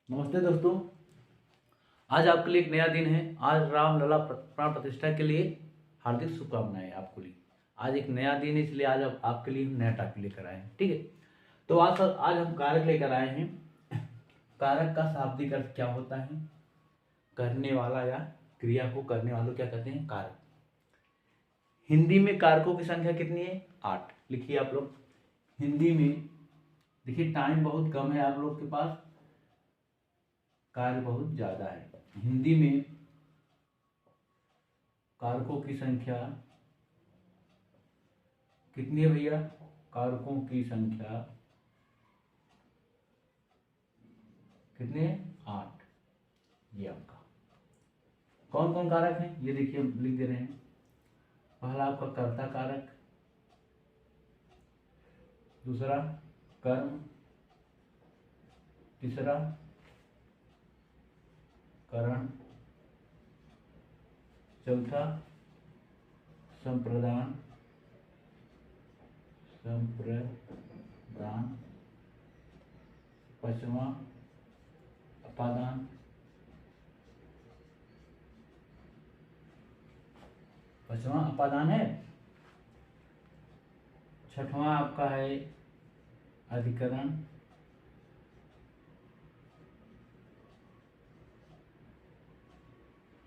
नमस्ते दोस्तों। आज आपके लिए एक नया दिन है। आज रामलला प्राण प्रतिष्ठा के लिए हार्दिक शुभकामनाएं आपको लिए। आज एक नया दिन है, इसलिए आज आपके लिए हम नया टॉपिक लेकर आए हैं। ठीक है, तो आज हम कारक लेकर आए हैं। कारक का शाब्दिक अर्थ क्या होता है? करने वाला या क्रिया को करने वालों क्या कहते हैं? कारक। हिंदी में कारकों की संख्या कितनी है? 8। लिखिए आप लोग। हिंदी में देखिए, टाइम बहुत कम है आप लोग के पास, कार्य बहुत ज्यादा है। हिंदी में कारकों की संख्या कितनी है भैया? कारकों की संख्या कितने हैं? 8। ये आपका कौन कौन कारक है ये देखिए, हम लिख दे रहे हैं। पहला आपका कर्ता कारक, दूसरा कर्म, तीसरा करण, चौथा संप्रदान, पांचवा अपादान, है। छठवां आपका है अधिकरण,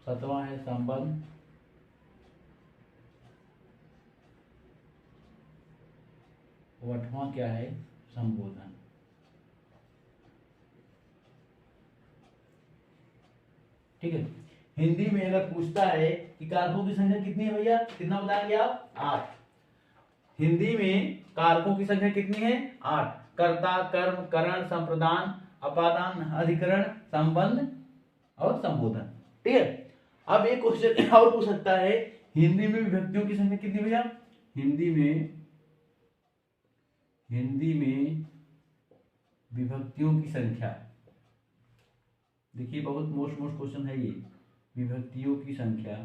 सातवां है संबंध, आठवां क्या है? संबोधन। ठीक है, हिंदी में अगर पूछता है कि कारकों की संख्या कितनी है भैया, कितना बताएंगे आप? 8। हिंदी में कारकों की संख्या कितनी है? 8। कर्ता, कर्म, करण, संप्रदान, अपादान, अधिकरण, संबंध और संबोधन। ठीक है, अब एक क्वेश्चन और पूछ सकता है, हिंदी में विभक्तियों की संख्या कितनी भैया? हिंदी में विभक्तियों की संख्या, देखिए बहुत मोस्ट क्वेश्चन है ये। विभक्तियों की संख्या,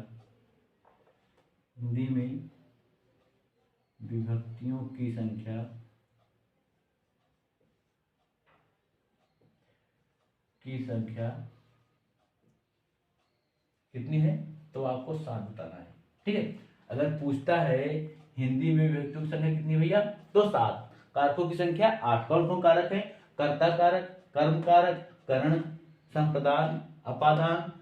हिंदी में विभक्तियों की संख्या कितनी है? तो आपको 7 बताना है। ठीक है, अगर पूछता है हिंदी में विभक्तियों की संख्या कितनी भैया, तो 7। कारकों की संख्या 8। कौन कौन कारक है? कर्ता कारक, कर्म कारक, करण, संप्रदान, अपादान,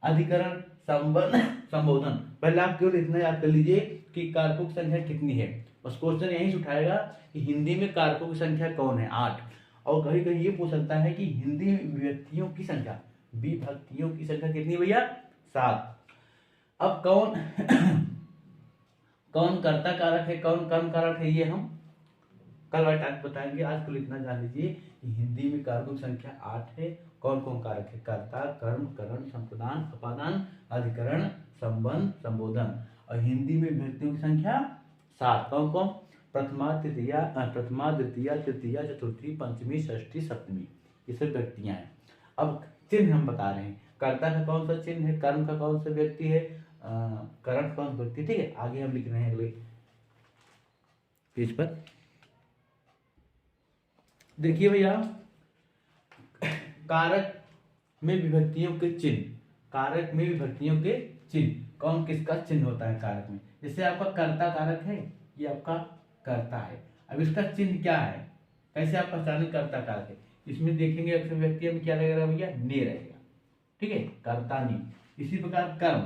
अधिकरण, संबंध, संबोधन। पहले आप केवल इतना याद कर लीजिए कि कारकों की संख्या कितनी है। बस क्वेश्चन यही से उठाएगा कि हिंदी में कारकों की संख्या कौन है? 8। और कहीं कहीं ये पूछ सकता है कि हिंदी में विभक्तियों की संख्या कितनी भैया? 7। अब कौन कौन कर्ता कारक है, कौन कर्म कारक है, ये हम कल वाले टाइम बताएंगे। आज को इतना जान लीजिए कि हिंदी में कारकों की संख्या 8 है। कौन कौन कारक है? कर्ता, कर्म, करण, संप्रदान, अपादान, अधिकरण, संबंध, संबोधन। और हिंदी में विभक्तियों की संख्या 7। कौन कौन? प्रथमा, द्वितीया, तृतीया, चतुर्थी, पंचमी, षष्ठी, सप्तमी। ये सब व्यक्तियां हैं। अब चिन्ह हम बता रहे हैं। कर्ता का कौन सा चिन्ह है? कर्म का कौन सा व्यक्ति है? करण कौन सा व्यक्ति? ठीक है, आगे हम लिख रहे हैं अगले पेज पर। देखिए भैया, कारक में विभक्तियों के चिन्ह, कौन किसका चिन्ह होता है कारक में? जैसे आपका कर्ता कारक है, ये आपका कर्ता है। अब इसका चिन्ह क्या है? कैसे आप पहचानें कर्ता कारक है? इसमें देखेंगे अक्सर व्यक्ति में क्या लगेगा भैया? ने रहेगा। ठीक है, कर्ता ने। इसी प्रकार कर्म,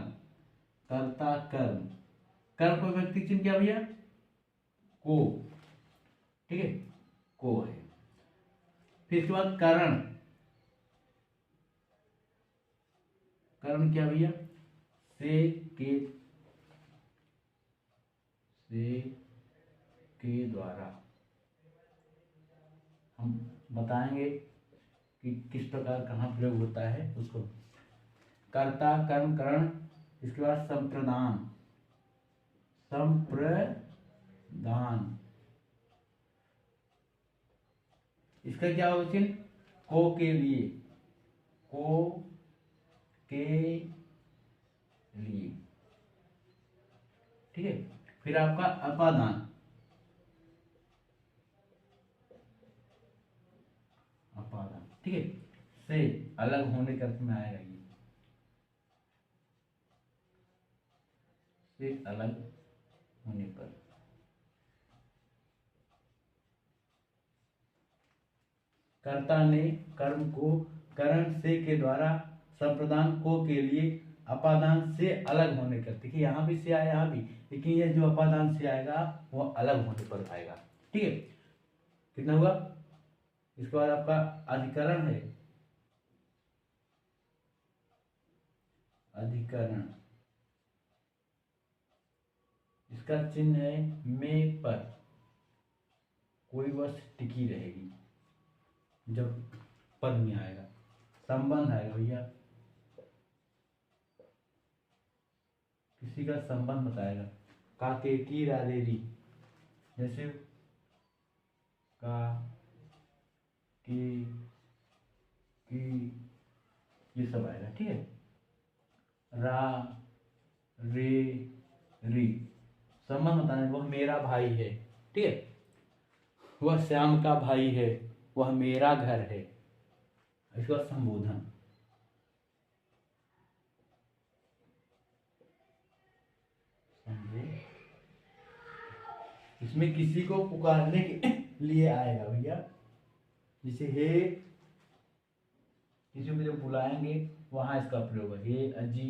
कर्ता कर्म, कर्म का व्यक्ति चिन्ह क्या भैया? को। ठीक है, को है। फिर इसके बाद करण, करण क्या भैया? से के द्वारा। हम बताएंगे कि किस प्रकार कहाँ प्रयोग होता है उसको। कर्ता, कर्म, करण। इसके बाद संप्रदान, इसका क्या होगा चिन्ह? को के लिए, ठीक है। फिर आपका अपादान, ठीक है। से अलग होने के अर्थ में आएगा ये, से अलग होने पर। कर्ता ने कर्म को करण से के द्वारा संप्रदान को के लिए अपादान से अलग होने कर, देखिए यहाँ भी से आया यहाँ भी, लेकिन ये जो अपादान से आएगा वो अलग होने पर आएगा। ठीक है, कितना हुआ? इसके बाद आपका अधिकरण है, अधिकरण, इसका चिन्ह है में पर, कोई वस्तु टिकी रहेगी जब पद में आएगा। संबंध आएगा भैया, किसी का संबंध बताएगा, काके की रादेरी, जैसे का की ये सब आएगा। ठीक है, रा रे री, संबंध बताना, वह मेरा भाई है। ठीक है, वह श्याम का भाई है, वह मेरा घर है। इसके बाद संबोधन, इसमें किसी को पुकारने के लिए आएगा भैया, जैसे हे, किसी को जब बुलाएंगे वहां इसका प्रयोग है, हे, अजी,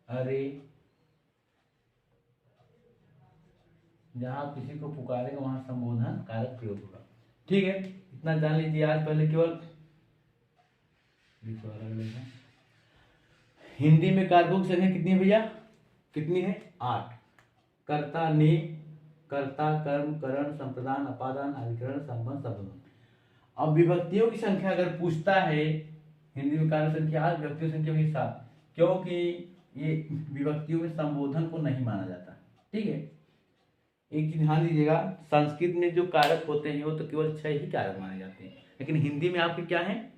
अरे, जहां किसी को पुकारेगा वहां संबोधन कारक प्रयोग होगा। ठीक है, इतना जान लीजिए आज। पहले केवल हिंदी में कारकों की संख्या कितनी है भैया? कितनी है? 8। कर्ता ने, कर्ता, कर्म, करण, संप्रदान, अपादान, अधिकरण, संबंध, संबोधन। अब विभक्तियों की संख्या अगर पूछता है, हिंदी में कारक संख्या 8, विभक्तियों की संख्या भी 7, क्योंकि ये विभक्तियों में संबोधन को नहीं माना जाता। ठीक है, एक चीज ध्यान दीजिएगा, संस्कृत में जो कारक होते हैं वो तो केवल 6 ही कारक माने जाते हैं, लेकिन हिंदी में आपके क्या है?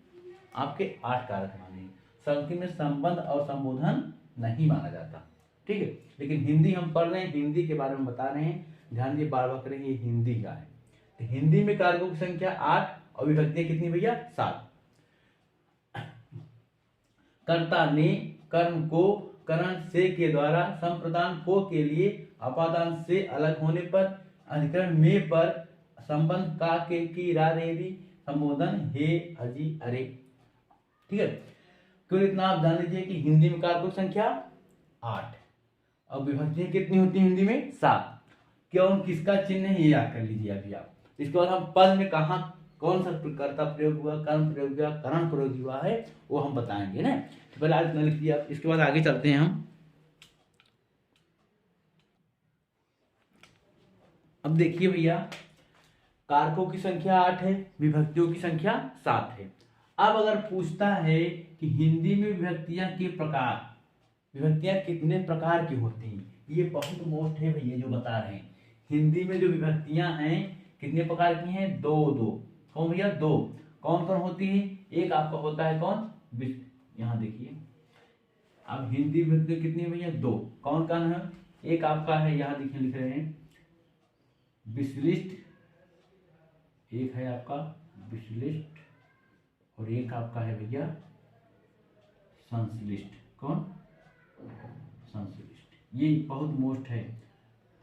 आपके 8 कारक माने हैं। संस्कृत में संबंध और संबोधन नहीं माना जाता। ठीक है, लेकिन हिंदी हम पढ़ रहे हैं, हिंदी के बारे में बता रहे हैं, ध्यान दिए, बार बार करेंगे, ये हिंदी का है। तो हिंदी में कारकों की संख्या 8 और विभक्तियां कितनी भैया? 7। कर्ता ने कर्म को करण से के द्वारा संप्रदान को के लिए अपादान से अलग होने पर, अधिकरण में पर, संबंध का के की रा रे री, संबोधन हे, अजी, अरे। ठीक है, केवल इतना आप जान लीजिए कि हिंदी में कारकों की संख्या 8 और विभक्तियां कितनी होती है हिंदी में? 7। क्यों, किसका चिन्ह है ये याद कर लीजिए अभी आप। इसके बाद हम पद में कहा कौन सा कर्ता प्रयोग हुआ, कर्म प्रयोग हुआ, करण प्रयोग हुआ है, वो हम बताएंगे ना। तो पहले आज लिख दिया, इसके बाद आगे चलते हैं हम। अब देखिए भैया, कारकों की संख्या 8 है, विभक्तियों की संख्या 7 है। अब अगर पूछता है कि हिंदी में विभक्तियां के प्रकार, विभक्तियां कितने प्रकार की होती हैं, ये बहुत मोस्ट है भैया जो बता रहे हैं। हिंदी में जो विभक्तियां हैं कितने प्रकार की हैं? 2। कौन भैया? 2। कौन कौन होती है? एक आपका होता है कौन? यहाँ देखिए, अब हिंदी विभक्ति कितनी है भैया? 2। कौन कौन है? एक आपका है, यहाँ देखिए लिख रहे हैं विश्लिष्ट, एक है आपका विश्लिष्ट, और एक आपका है भैया संश्लिष्ट। कौन? संश्लिष्ट। ये बहुत मोस्ट है।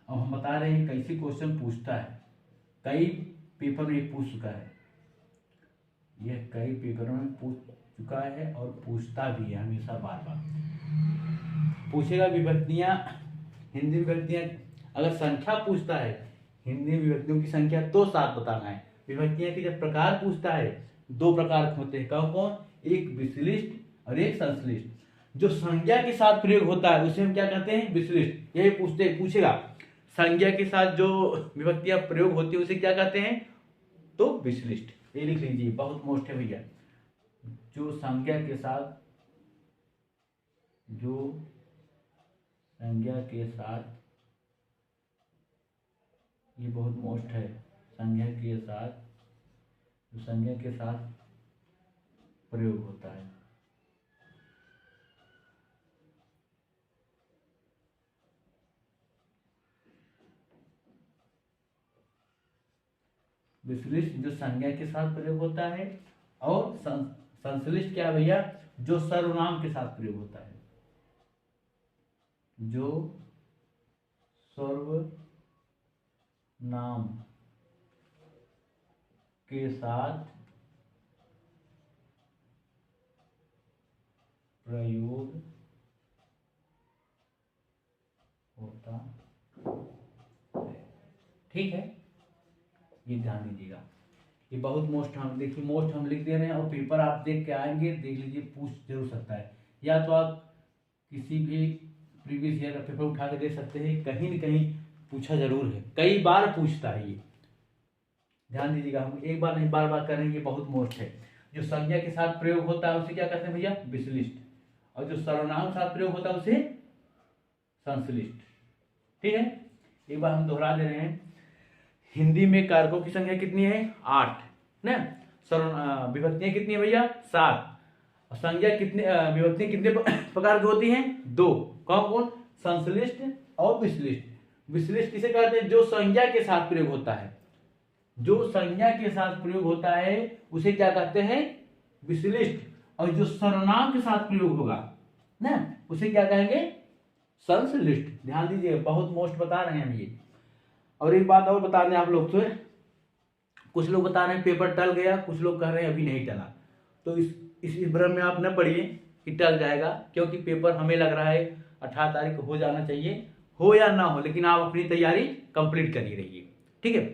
अब हम बता रहे हैं कैसे क्वेश्चन पूछता है, कई पेपर में पूछ चुका है, यह कई पेपरों में पूछ चुका है और पूछता भी है हमेशा, बार बार पूछेगा। विभक्तियां, हिंदी विभक्तियां अगर संख्या पूछता है, हिंदी विभक्तियों की संख्या तो 7 बताना है। विभक्तियां के जब प्रकार पूछता है, 2 प्रकार होते हैं। कौन कौन? एक विश्लिष्ट और एक संश्लिष्ट। जो संज्ञा के साथ प्रयोग होता है उसे हम क्या कहते हैं? विश्लिष्ट। यही पूछेगा, संज्ञा के साथ जो विभक्तियां प्रयोग होती है उसे क्या कहते हैं? तो विश्लिष्ट। ये लिख लीजिए, बहुत मोस्ट है भैया। जो संज्ञा के साथ, जो संज्ञा के साथ, ये बहुत मोस्ट है, संज्ञा के साथ, जो संज्ञा के साथ प्रयोग होता है। विश्लिष्ट जो संज्ञा के साथ प्रयोग होता है, और संश्लिष्ट क्या है भैया, जो सर्वनाम के साथ प्रयोग होता है, जो सर्वनाम के साथ प्रयोग होता है। ठीक है, ये ध्यान दीजिएगा, ये बहुत मोस्ट हम देखिए मोस्ट हम लिख दे रहे हैं और पेपर आप देख के आएंगे, देख लीजिए पूछ जरूर सकता है, या तो आप किसी भी प्रीवियस ईयर का पेपर उठा के दे सकते हैं, कहीं न कहीं पूछा जरूर है, कई बार पूछता है ये, ध्यान दीजिएगा, हम एक बार नहीं बार बार करेंगे, ये बहुत मोस्ट है। जो संज्ञा के साथ प्रयोग होता है उसे क्या कहते हैं भैया, विश्लिष्ट, और जो सर्वनाम के साथ प्रयोग होता है उसे संश्लिष्ट। ठीक है, एक बार हम दोहरा दे रहे हैं, हिंदी में कारकों की संख्या कितनी है, 8 ना, विभक्तियां कितनी है भैया, 7, संज्ञा कितने विभक्तियां कितने प्रकार की होती हैं, 2, कौन कौन, संश्लिष्ट और विश्लिष्ट। विश्लिष्ट किसे कहते हैं, जो संज्ञा के साथ प्रयोग होता है, जो संज्ञा के साथ प्रयोग होता है उसे क्या कहते हैं, विश्लिष्ट, और जो सर्वनाम के साथ प्रयोग होगा ना उसे क्या कहेंगे, संश्लिष्ट। ध्यान दीजिए, बहुत मोस्ट बता रहे हैं हम ये। और एक बात और बता दें आप लोग से, कुछ लोग बता रहे हैं पेपर टल गया, कुछ लोग कह रहे हैं अभी नहीं टला, तो इस भ्रम में आप न पढ़िए कि टल जाएगा, क्योंकि पेपर हमें लग रहा है 18 तारीख को हो जाना चाहिए, हो या ना हो, लेकिन आप अपनी तैयारी कंप्लीट करी रहिए। ठीक है,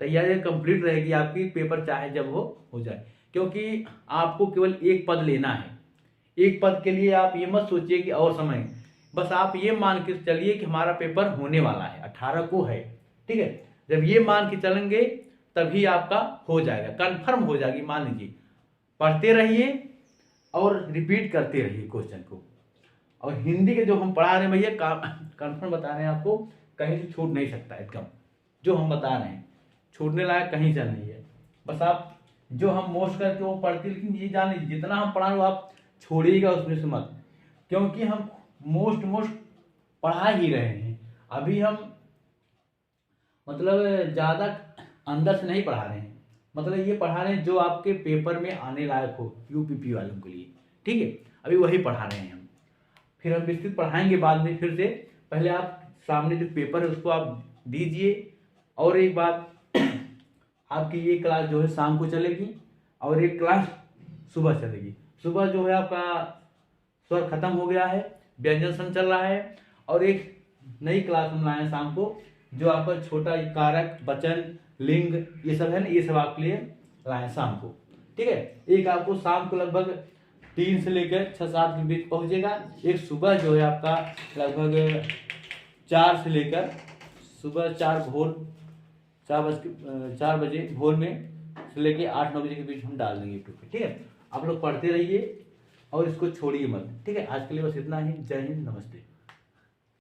तैयारी कंप्लीट रहेगी आपकी, पेपर चाहे जब हो जाए, क्योंकि आपको केवल एक पद लेना है, एक पद के लिए आप ये मत सोचिए कि और समय, बस आप ये मान के चलिए कि हमारा पेपर होने वाला है, 18 को है। ठीक है, जब ये मान के चलेंगे तभी आपका हो जाएगा, कंफर्म हो जाएगी, मान लीजिए, पढ़ते रहिए और रिपीट करते रहिए क्वेश्चन को। और हिंदी के जो हम पढ़ा रहे हैं भैया, कंफर्म बता रहे हैं आपको, कहीं से छूट नहीं सकता एकदम, जो हम बता रहे हैं छूटने लायक कहीं से नहीं है। बस आप जो हम मोस्ट करके वो पढ़ते, लेकिन ये जान लीजिए जितना हम पढ़ा रहे हो आप छोड़िएगा उसमें से मत, क्योंकि हम मोस्ट पढ़ा ही रहे हैं, अभी हम मतलब ज़्यादा अंदर से नहीं पढ़ा रहे हैं, मतलब ये पढ़ा रहे हैं जो आपके पेपर में आने लायक हो, यूपीपी वालों के लिए। ठीक है, अभी वही पढ़ा रहे हैं हम, फिर हम विस्तृत पढ़ाएंगे बाद में फिर से, पहले आप सामने जो पेपर है उसको आप दीजिए। और एक बात, आपकी ये क्लास जो है शाम को चलेगी और एक क्लास सुबह चलेगी। सुबह जो है आपका स्वर खत्म हो गया है, व्यंजन सन चल रहा है, और एक नई क्लास हम लाए हैं शाम को, जो आपका छोटा कारक, वचन, लिंग, ये सब है ना, ये सब आपके लिए लाए शाम को। ठीक है, एक आपको शाम को लगभग 3 से लेकर 6-7 के बीच पहुंचेगा, एक सुबह जो है आपका लगभग 4 से लेकर सुबह 4 बजे भोर में से लेके 8-9 बजे के बीच हम डाल देंगे यूट्यूब पे। ठीक है, आप लोग पढ़ते रहिए और इसको छोड़िए मत। ठीक है, आज के लिए बस इतना ही। जय हिंद, नमस्ते।